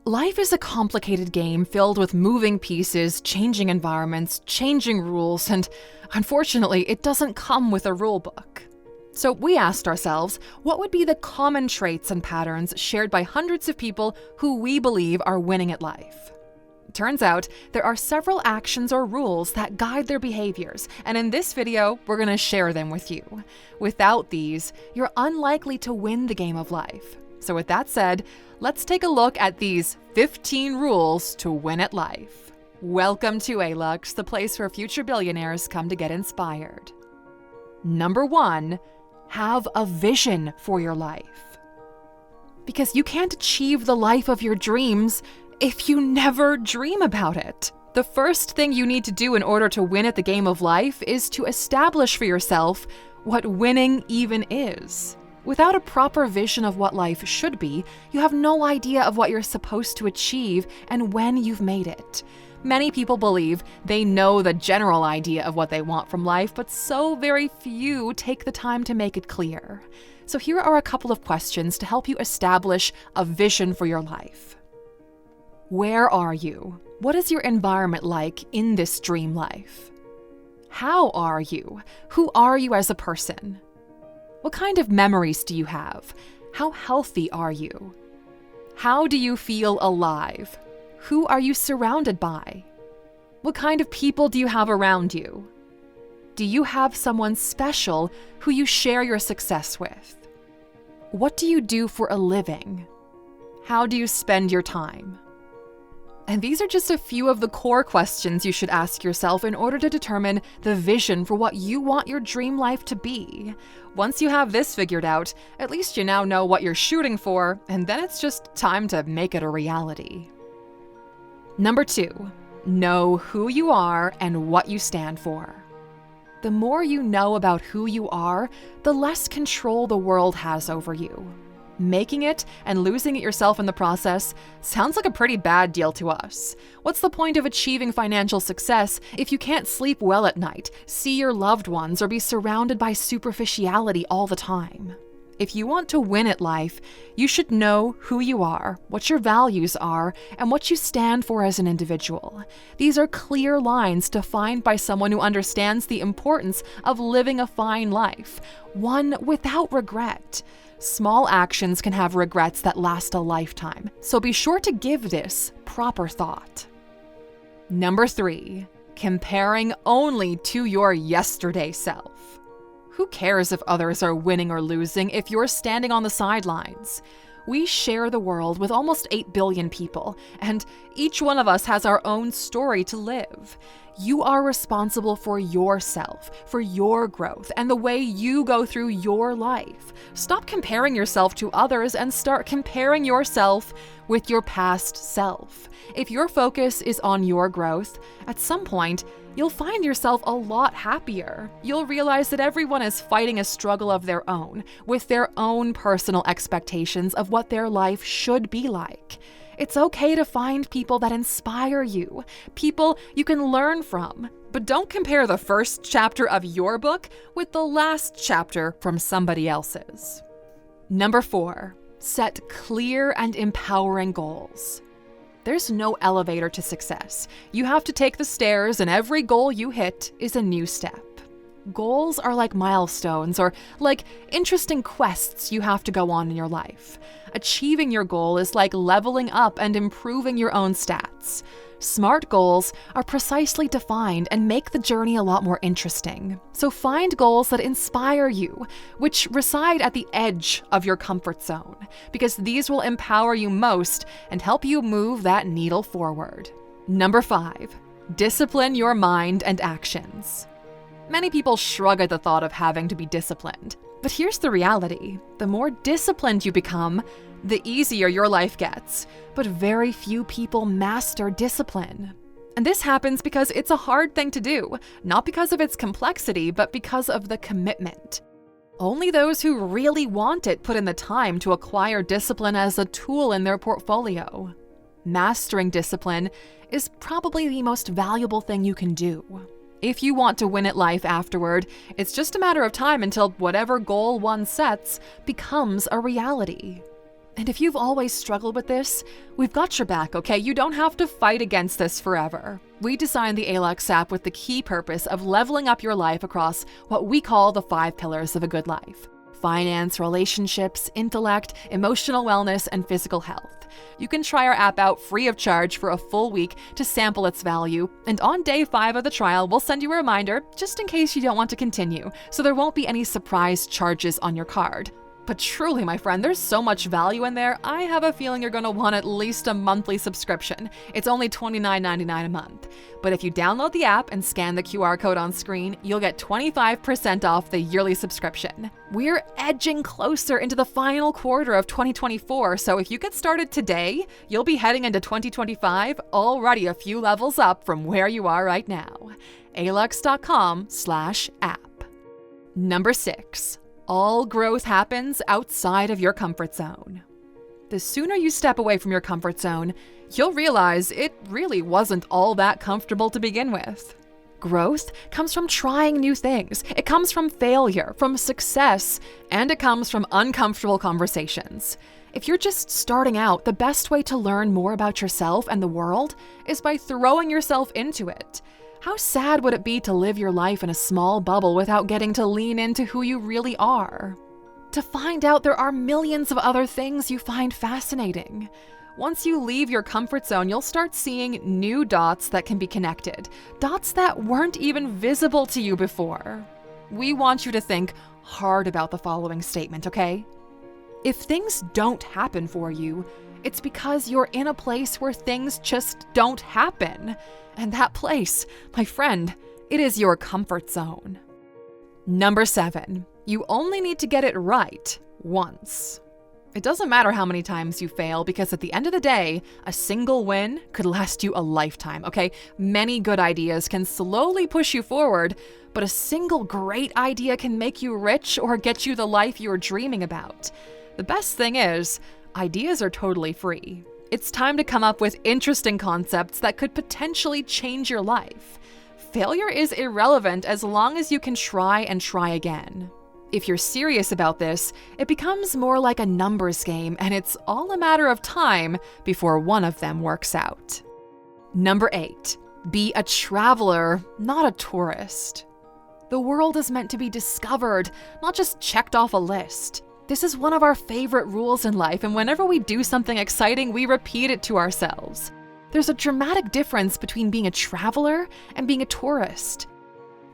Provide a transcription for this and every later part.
Life is a complicated game filled with moving pieces, changing environments, changing rules, and unfortunately, it doesn't come with a rule book. So we asked ourselves, what would be the common traits and patterns shared by hundreds of people who we believe are winning at life? Turns out, there are several actions or rules that guide their behaviors, and in this video, we're going to share them with you. Without these, you're unlikely to win the game of life. So with that said, let's take a look at these 15 rules to win at life. Welcome to Alux, the place where future billionaires come to get inspired. Number 1, have a vision for your life. Because you can't achieve the life of your dreams if you never dream about it. The first thing you need to do in order to win at the game of life is to establish for yourself what winning even is. Without a proper vision of what life should be, you have no idea of what you're supposed to achieve and when you've made it. Many people believe they know the general idea of what they want from life, but so very few take the time to make it clear. So here are a couple of questions to help you establish a vision for your life. Where are you? What is your environment like in this dream life? How are you? Who are you as a person? What kind of memories do you have? How healthy are you? How do you feel alive? Who are you surrounded by? What kind of people do you have around you? Do you have someone special who you share your success with? What do you do for a living? How do you spend your time? And these are just a few of the core questions you should ask yourself in order to determine the vision for what you want your dream life to be. Once you have this figured out, at least you now know what you're shooting for, and then it's just time to make it a reality. Number 2, know who you are and what you stand for. The more you know about who you are, the less control the world has over you. Making it and losing it yourself in the process sounds like a pretty bad deal to us. What's the point of achieving financial success if you can't sleep well at night, see your loved ones, or be surrounded by superficiality all the time? If you want to win at life, you should know who you are, what your values are, and what you stand for as an individual. These are clear lines defined by someone who understands the importance of living a fine life, one without regret. Small actions can have regrets that last a lifetime, so be sure to give this proper thought. Number 3, comparing only to your yesterday self. Who cares if others are winning or losing if you're standing on the sidelines? We share the world with almost 8 billion people, and each one of us has our own story to live. You are responsible for yourself, for your growth, and the way you go through your life. Stop comparing yourself to others and start comparing yourself with your past self. If your focus is on your growth, at some point, you'll find yourself a lot happier. You'll realize that everyone is fighting a struggle of their own, with their own personal expectations of what their life should be like. It's okay to find people that inspire you, people you can learn from. But don't compare the first chapter of your book with the last chapter from somebody else's. Number 4, set clear and empowering goals. There's no elevator to success. You have to take the stairs, and every goal you hit is a new step. Goals are like milestones or like interesting quests you have to go on in your life. Achieving your goal is like leveling up and improving your own stats. Smart goals are precisely defined and make the journey a lot more interesting. So find goals that inspire you, which reside at the edge of your comfort zone, because these will empower you most and help you move that needle forward. Number 5, discipline your mind and actions. Many people shrug at the thought of having to be disciplined. But here's the reality. The more disciplined you become, the easier your life gets. But very few people master discipline. And this happens because it's a hard thing to do, not because of its complexity, but because of the commitment. Only those who really want it put in the time to acquire discipline as a tool in their portfolio. Mastering discipline is probably the most valuable thing you can do. If you want to win at life afterward, it's just a matter of time until whatever goal one sets becomes a reality. And if you've always struggled with this, we've got your back, okay? You don't have to fight against this forever. We designed the Alux app with the key purpose of leveling up your life across what we call the 5 pillars of a good life: finance, relationships, intellect, emotional wellness, and physical health. You can try our app out free of charge for a full week to sample its value, and on day 5 of the trial, we'll send you a reminder just in case you don't want to continue, so there won't be any surprise charges on your card. But truly, my friend, there's so much value in there, I have a feeling you're going to want at least a monthly subscription. It's only $29.99 a month. But if you download the app and scan the QR code on screen, you'll get 25% off the yearly subscription. We're edging closer into the final quarter of 2024, so if you get started today, you'll be heading into 2025 already a few levels up from where you are right now. Alux.com/app. Number 6. All growth happens outside of your comfort zone. The sooner you step away from your comfort zone, you'll realize it really wasn't all that comfortable to begin with. Growth comes from trying new things. It comes from failure, from success, and it comes from uncomfortable conversations. If you're just starting out, the best way to learn more about yourself and the world is by throwing yourself into it. How sad would it be to live your life in a small bubble without getting to lean into who you really are? To find out there are millions of other things you find fascinating. Once you leave your comfort zone, you'll start seeing new dots that can be connected, dots that weren't even visible to you before. We want you to think hard about the following statement, okay? If things don't happen for you, it's because you're in a place where things just don't happen. And that place, my friend, it is your comfort zone. Number 7, you only need to get it right once. It doesn't matter how many times you fail, because at the end of the day, a single win could last you a lifetime, okay? Many good ideas can slowly push you forward, but a single great idea can make you rich or get you the life you're dreaming about. The best thing is, ideas are totally free. It's time to come up with interesting concepts that could potentially change your life. Failure is irrelevant as long as you can try and try again. If you're serious about this, it becomes more like a numbers game, and it's all a matter of time before one of them works out. Number 8, be a traveler, not a tourist. The world is meant to be discovered, not just checked off a list. This is one of our favorite rules in life, and whenever we do something exciting, we repeat it to ourselves. There's a dramatic difference between being a traveler and being a tourist.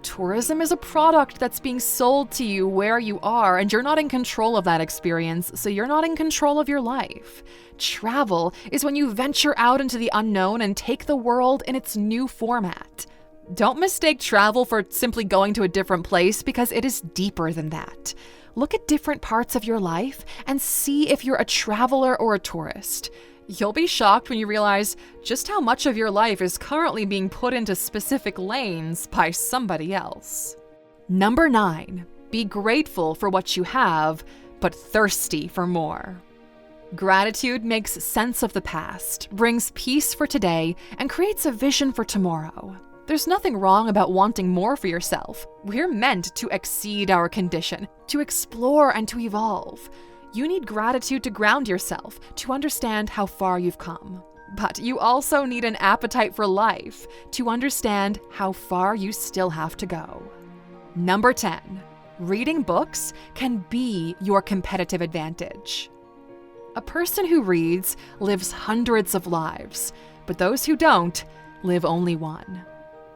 Tourism is a product that's being sold to you where you are, and you're not in control of that experience, so you're not in control of your life. Travel is when you venture out into the unknown and take the world in its new format. Don't mistake travel for simply going to a different place, because it is deeper than that. Look at different parts of your life and see if you're a traveler or a tourist. You'll be shocked when you realize just how much of your life is currently being put into specific lanes by somebody else. Number 9, be grateful for what you have, but thirsty for more. Gratitude makes sense of the past, brings peace for today, and creates a vision for tomorrow. There's nothing wrong about wanting more for yourself. We're meant to exceed our condition, to explore and to evolve. You need gratitude to ground yourself, to understand how far you've come. But you also need an appetite for life, to understand how far you still have to go. Number 10, reading books can be your competitive advantage. A person who reads lives hundreds of lives, but those who don't live only one.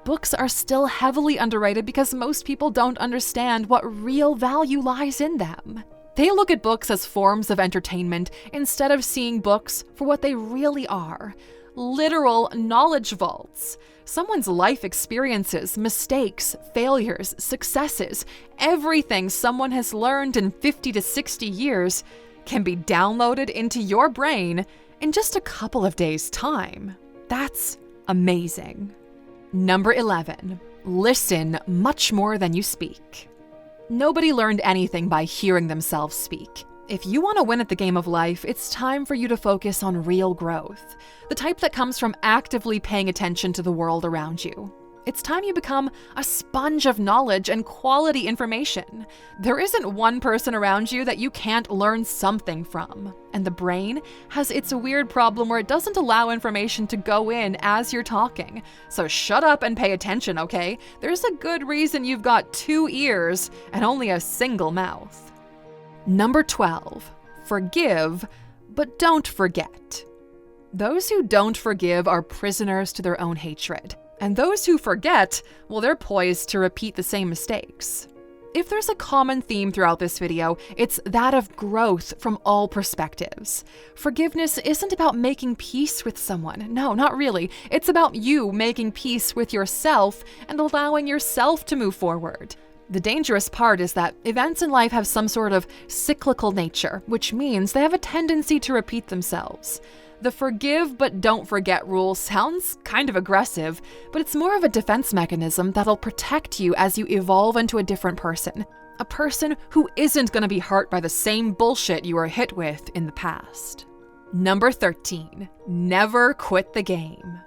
Books are still heavily underrated because most people don't understand what real value lies in them. They look at books as forms of entertainment instead of seeing books for what they really are: literal knowledge vaults. Someone's life experiences, mistakes, failures, successes, everything someone has learned in 50 to 60 years can be downloaded into your brain in just a couple of days' time. That's amazing. Number 11, listen much more than you speak. Nobody learned anything by hearing themselves speak. If you want to win at the game of life, it's time for you to focus on real growth, the type that comes from actively paying attention to the world around you. It's time you become a sponge of knowledge and quality information. There isn't one person around you that you can't learn something from. And the brain has its weird problem where it doesn't allow information to go in as you're talking. So shut up and pay attention, okay? There's a good reason you've got 2 ears and only a single mouth. Number 12, forgive, but don't forget. Those who don't forgive are prisoners to their own hatred. And those who forget, well, they're poised to repeat the same mistakes. If there's a common theme throughout this video, it's that of growth from all perspectives. Forgiveness isn't about making peace with someone. No, not really. It's about you making peace with yourself and allowing yourself to move forward. The dangerous part is that events in life have some sort of cyclical nature, which means they have a tendency to repeat themselves. The forgive but don't forget rule sounds kind of aggressive, but it's more of a defense mechanism that'll protect you as you evolve into a different person. A person who isn't going to be hurt by the same bullshit you were hit with in the past. Number 13, never quit the game.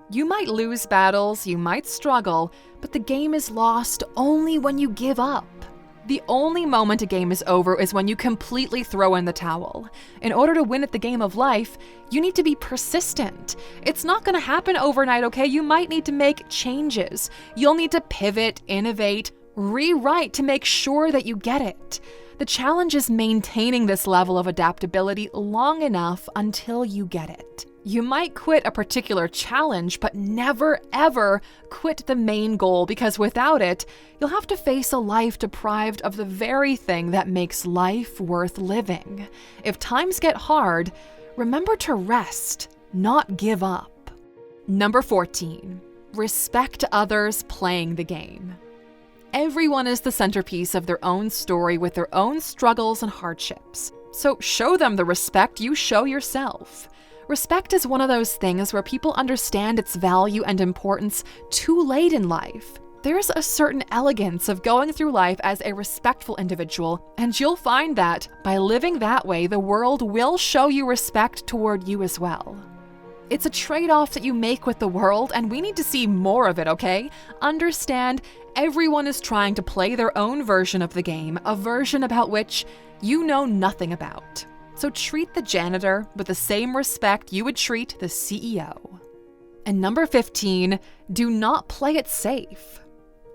You might lose battles, you might struggle, but the game is lost only when you give up. The only moment a game is over is when you completely throw in the towel. In order to win at the game of life, you need to be persistent. It's not going to happen overnight, okay? You might need to make changes. You'll need to pivot, innovate, rewrite to make sure that you get it. The challenge is maintaining this level of adaptability long enough until you get it. You might quit a particular challenge, but never ever quit the main goal, because without it, you'll have to face a life deprived of the very thing that makes life worth living. If times get hard, remember to rest, not give up. Number 14, respect others playing the game. Everyone is the centerpiece of their own story with their own struggles and hardships. So show them the respect you show yourself. Respect is one of those things where people understand its value and importance too late in life. There's a certain elegance of going through life as a respectful individual, and you'll find that by living that way, the world will show you respect toward you as well. It's a trade-off that you make with the world, and we need to see more of it, okay? Understand, everyone is trying to play their own version of the game, a version about which you know nothing about. So treat the janitor with the same respect you would treat the CEO. And number 15, do not play it safe.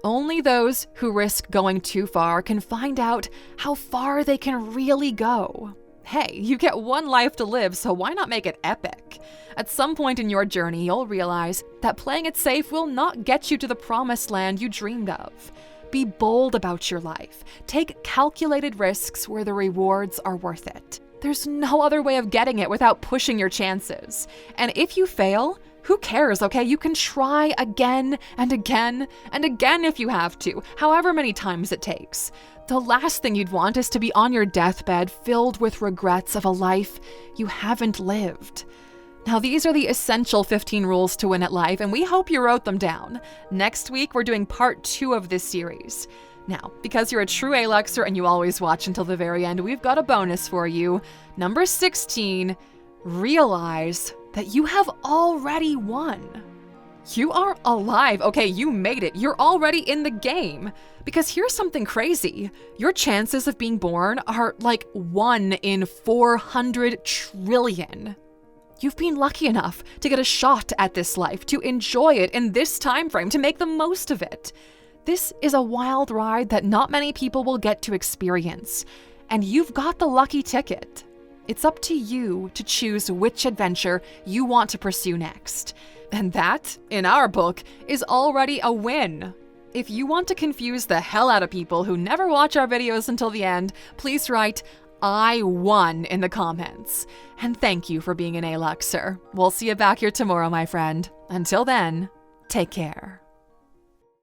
Only those who risk going too far can find out how far they can really go. Hey, you get one life to live, so why not make it epic? At some point in your journey, you'll realize that playing it safe will not get you to the promised land you dreamed of. Be bold about your life. Take calculated risks where the rewards are worth it. There's no other way of getting it without pushing your chances. And if you fail, who cares, okay? You can try again and again and again if you have to, however many times it takes. The last thing you'd want is to be on your deathbed filled with regrets of a life you haven't lived. Now, these are the essential 15 rules to win at life, and we hope you wrote them down. Next week, we're doing part 2 of this series. Now, because you're a true Aluxer and you always watch until the very end, we've got a bonus for you. Number 16, realize that you have already won. You are alive, okay? You made it. You're already in the game. Because here's something crazy. Your chances of being born are like 1 in 400 trillion. You've been lucky enough to get a shot at this life, to enjoy it in this time frame, to make the most of it. This is a wild ride that not many people will get to experience, and you've got the lucky ticket. It's up to you to choose which adventure you want to pursue next. And that, in our book, is already a win. If you want to confuse the hell out of people who never watch our videos until the end, please write, "I won" in the comments. And thank you for being an Aluxer. We'll see you back here tomorrow, my friend. Until then, take care.